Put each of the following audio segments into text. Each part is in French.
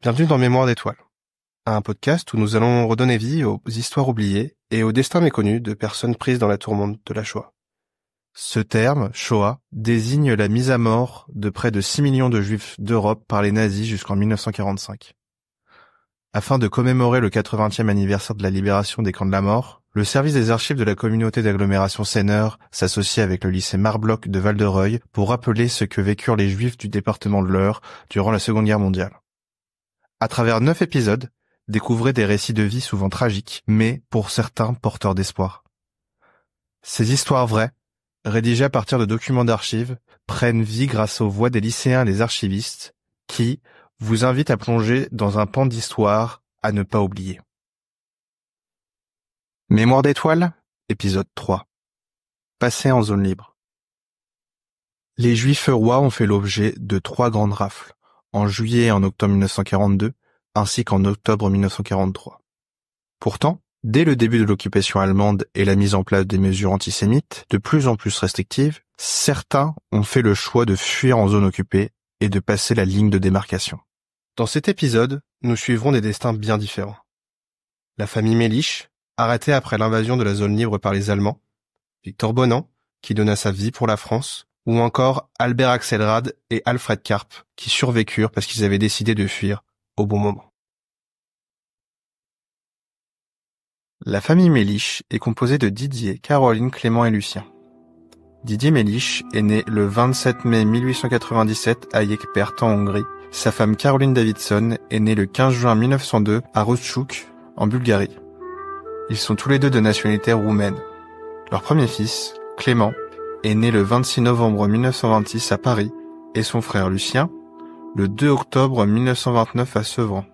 Bienvenue dans Mémoire d'étoiles, un podcast où nous allons redonner vie aux histoires oubliées et aux destins méconnus de personnes prises dans la tourmente de la Shoah. Ce terme, Shoah, désigne la mise à mort de près de 6 millions de juifs d'Europe par les nazis jusqu'en 1945. Afin de commémorer le 80e anniversaire de la libération des camps de la mort, le service des archives de la communauté d'agglomération Seineur s'associe avec le lycée Marbloch de Val-de-Reuil pour rappeler ce que vécurent les juifs du département de l'Eure durant la Seconde Guerre mondiale. À travers 9 épisodes, découvrez des récits de vie souvent tragiques, mais pour certains porteurs d'espoir. Ces histoires vraies, rédigées à partir de documents d'archives, prennent vie grâce aux voix des lycéens et des archivistes qui vous invitent à plonger dans un pan d'histoire à ne pas oublier. Mémoire d'étoiles, épisode 3. Passé en zone libre. Les Juifs eurois ont fait l'objet de 3 grandes rafles, en juillet et en octobre 1942, ainsi qu'en octobre 1943. Pourtant, dès le début de l'occupation allemande et la mise en place des mesures antisémites, de plus en plus restrictives, certains ont fait le choix de fuir en zone occupée et de passer la ligne de démarcation. Dans cet épisode, nous suivrons des destins bien différents. La famille Melich, arrêtée après l'invasion de la zone libre par les Allemands, Victor Bonan, qui donna sa vie pour la France, ou encore Albert Axelrad et Alfred Karp, qui survécurent parce qu'ils avaient décidé de fuir au bon moment. La famille Melich est composée de Didier, Caroline, Clément et Lucien. Didier Melich est né le 27 mai 1897 à Yekpert en Hongrie. Sa femme Caroline Davidson est née le 15 juin 1902 à Rostchouk, en Bulgarie. Ils sont tous les deux de nationalité roumaine. Leur premier fils, Clément, est né le 26 novembre 1926 à Paris et son frère Lucien, le 2 octobre 1929 à Sevran.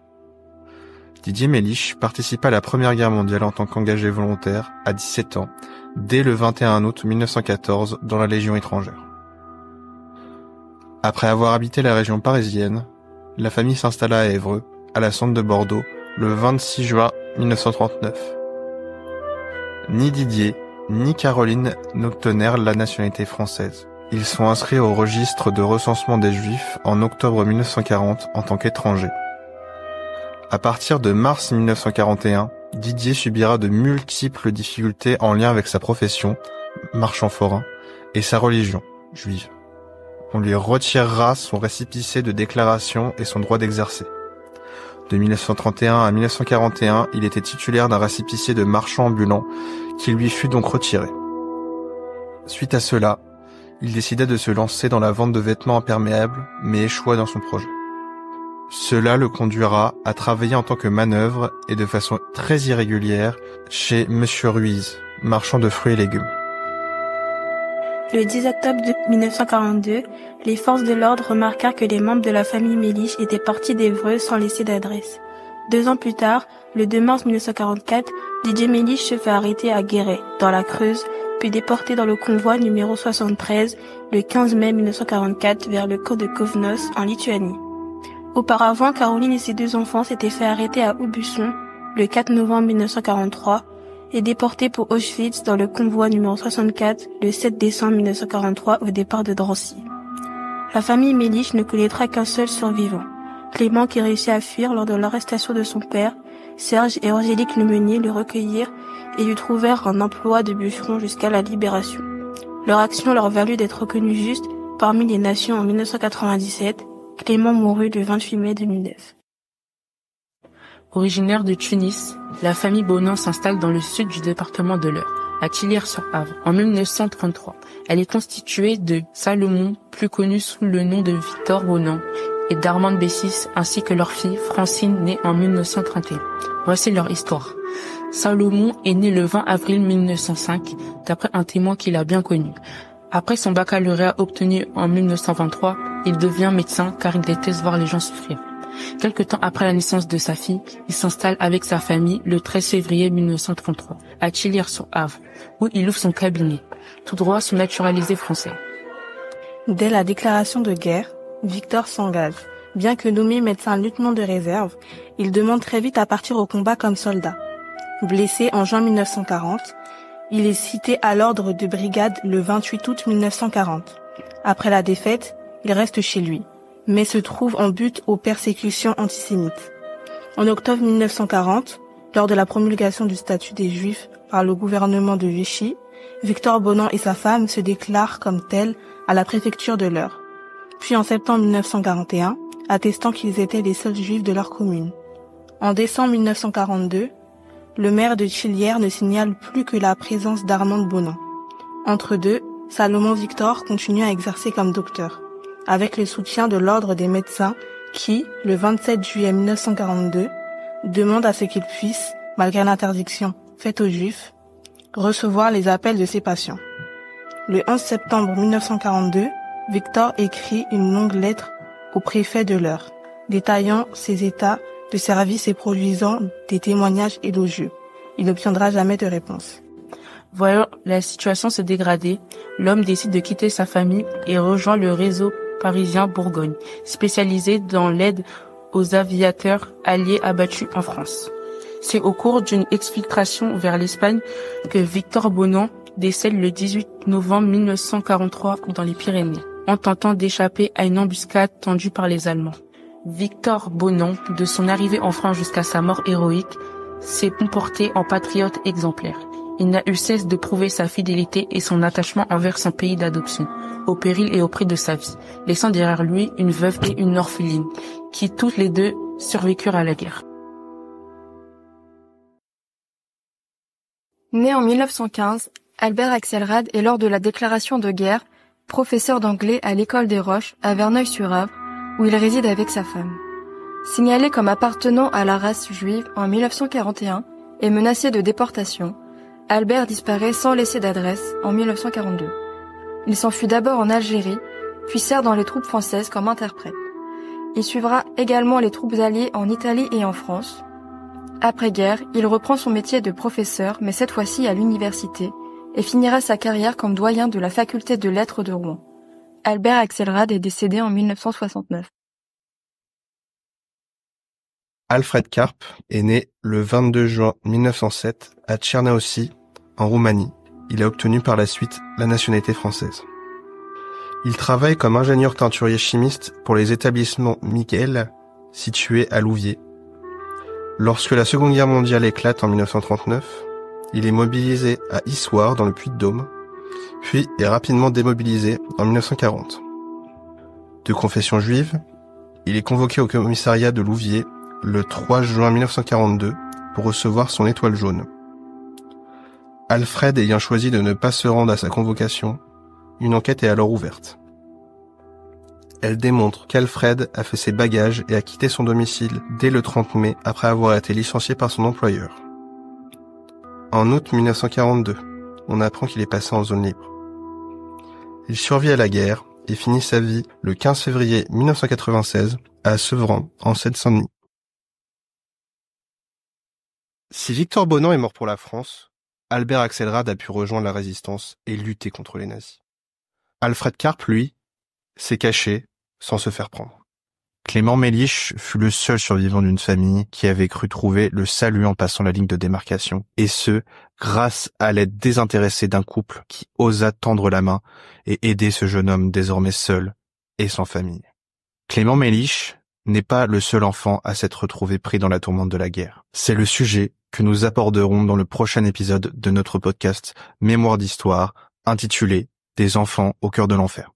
Didier Melich participa à la Première Guerre mondiale en tant qu'engagé volontaire à 17 ans, dès le 21 août 1914 dans la Légion étrangère. Après avoir habité la région parisienne, la famille s'installa à Évreux, à la Sente de Bordeaux, le 26 juin 1939. Ni Didier, ni Caroline n'obtenèrent la nationalité française. Ils sont inscrits au registre de recensement des Juifs en octobre 1940 en tant qu'étrangers. À partir de mars 1941, Didier subira de multiples difficultés en lien avec sa profession, marchand forain, et sa religion, juive. On lui retirera son récépissé de déclaration et son droit d'exercer. De 1931 à 1941, il était titulaire d'un récépissé de marchand ambulant qui lui fut donc retiré. Suite à cela, il décida de se lancer dans la vente de vêtements imperméables, mais échoua dans son projet. Cela le conduira à travailler en tant que manœuvre et de façon très irrégulière chez Monsieur Ruiz, marchand de fruits et légumes. Le 10 octobre 1942, les forces de l'ordre remarquèrent que les membres de la famille Melich étaient partis d'Évreux sans laisser d'adresse. 2 ans plus tard, le 2 mars 1944, Didier Melich se fait arrêter à Guéret, dans la Creuse, puis déporté dans le convoi numéro 73, le 15 mai 1944 vers le camp de Kovnos, en Lituanie. Auparavant, Caroline et ses 2 enfants s'étaient fait arrêter à Aubusson, le 4 novembre 1943, et déportés pour Auschwitz dans le convoi numéro 64, le 7 décembre 1943 au départ de Drancy. La famille Melich ne connaîtra qu'un seul survivant, Clément, qui réussit à fuir lors de l'arrestation de son père. Serge et Angélique Lemeunier le recueillirent et lui trouvèrent un emploi de bûcheron jusqu'à la libération. Leur action leur valut d'être reconnus juste parmi les nations en 1997. Clément mourut le 28 mai 2009. Originaire de Tunis, la famille Bonan s'installe dans le sud du département de l'Eure, à Tillières-sur-Avre, en 1933. Elle est constituée de Salomon, plus connu sous le nom de Victor Bonan, et d'Armande Bessis, ainsi que leur fille Francine, née en 1931. Voici leur histoire. Salomon est né le 20 avril 1905, d'après un témoin qu'il a bien connu. Après son baccalauréat obtenu en 1923, il devient médecin car il déteste voir les gens souffrir. Quelque temps après la naissance de sa fille, il s'installe avec sa famille le 13 février 1933 à Tillières-sur-Avre, où il ouvre son cabinet. Tout droit sont naturalisés français. Dès la déclaration de guerre, Victor s'engage. Bien que nommé médecin lieutenant de réserve, il demande très vite à partir au combat comme soldat. Blessé en juin 1940, il est cité à l'ordre de brigade le 28 août 1940. Après la défaite, il reste chez lui. mais se trouve en butte aux persécutions antisémites. En octobre 1940, lors de la promulgation du statut des Juifs par le gouvernement de Vichy, Victor Bonan et sa femme se déclarent comme tels à la préfecture de l'Eure. Puis en septembre 1941, attestant qu'ils étaient les seuls Juifs de leur commune. En décembre 1942, le maire de Chilière ne signale plus que la présence d'Armand Bonan. Entre deux, Salomon Victor continue à exercer comme docteur, avec le soutien de l'ordre des médecins qui, le 27 juillet 1942, demande à ce qu'il puisse, malgré l'interdiction faite aux Juifs, recevoir les appels de ses patients. Le 11 septembre 1942, Victor écrit une longue lettre au préfet de l'Eure, détaillant ses états de service et produisant des témoignages élogieux. Il n'obtiendra jamais de réponse. Voyant la situation se dégrader, l'homme décide de quitter sa famille et rejoint le réseau parisien Bourgogne, spécialisé dans l'aide aux aviateurs alliés abattus en France. C'est au cours d'une exfiltration vers l'Espagne que Victor Bonan décède le 18 novembre 1943 dans les Pyrénées, en tentant d'échapper à une embuscade tendue par les Allemands. Victor Bonan, de son arrivée en France jusqu'à sa mort héroïque, s'est comporté en patriote exemplaire. Il n'a eu cesse de prouver sa fidélité et son attachement envers son pays d'adoption, au péril et au prix de sa vie, laissant derrière lui une veuve et une orpheline, qui toutes les deux survécurent à la guerre. Né en 1915, Albert Axelrad est lors de la déclaration de guerre professeur d'anglais à l'école des Roches à Verneuil-sur-Avre, où il réside avec sa femme. Signalé comme appartenant à la race juive en 1941 et menacé de déportation, Albert disparaît sans laisser d'adresse en 1942. Il s'enfuit d'abord en Algérie, puis sert dans les troupes françaises comme interprète. Il suivra également les troupes alliées en Italie et en France. Après-guerre, il reprend son métier de professeur, mais cette fois-ci à l'université, et finira sa carrière comme doyen de la faculté de lettres de Rouen. Albert Axelrad est décédé en 1969. Alfred Karp est né le 22 juin 1907 à Tchernaossy, en Roumanie. Il a obtenu par la suite la nationalité française. Il travaille comme ingénieur teinturier chimiste pour les établissements Miquel, situés à Louviers. Lorsque la Seconde Guerre mondiale éclate en 1939, il est mobilisé à Issoire dans le Puy-de-Dôme, puis est rapidement démobilisé en 1940. De confession juive, il est convoqué au commissariat de Louviers le 3 juin 1942 pour recevoir son étoile jaune. Alfred ayant choisi de ne pas se rendre à sa convocation, une enquête est alors ouverte. Elle démontre qu'Alfred a fait ses bagages et a quitté son domicile dès le 30 mai après avoir été licencié par son employeur. En août 1942, on apprend qu'il est passé en zone libre. Il survit à la guerre et finit sa vie le 15 février 1996 à Sevran, en Seine-Saint-Denis. Si Victor Bonan est mort pour la France, Albert Axelrad a pu rejoindre la résistance et lutter contre les nazis. Alfred Karp, lui, s'est caché sans se faire prendre. Clément Mélich fut le seul survivant d'une famille qui avait cru trouver le salut en passant la ligne de démarcation, et ce, grâce à l'aide désintéressée d'un couple qui osa tendre la main et aider ce jeune homme désormais seul et sans famille. Clément Mélich n'est pas le seul enfant à s'être retrouvé pris dans la tourmente de la guerre. C'est le sujet que nous aborderons dans le prochain épisode de notre podcast Mémoire d'Histoire, intitulé « Des enfants au cœur de l'enfer ».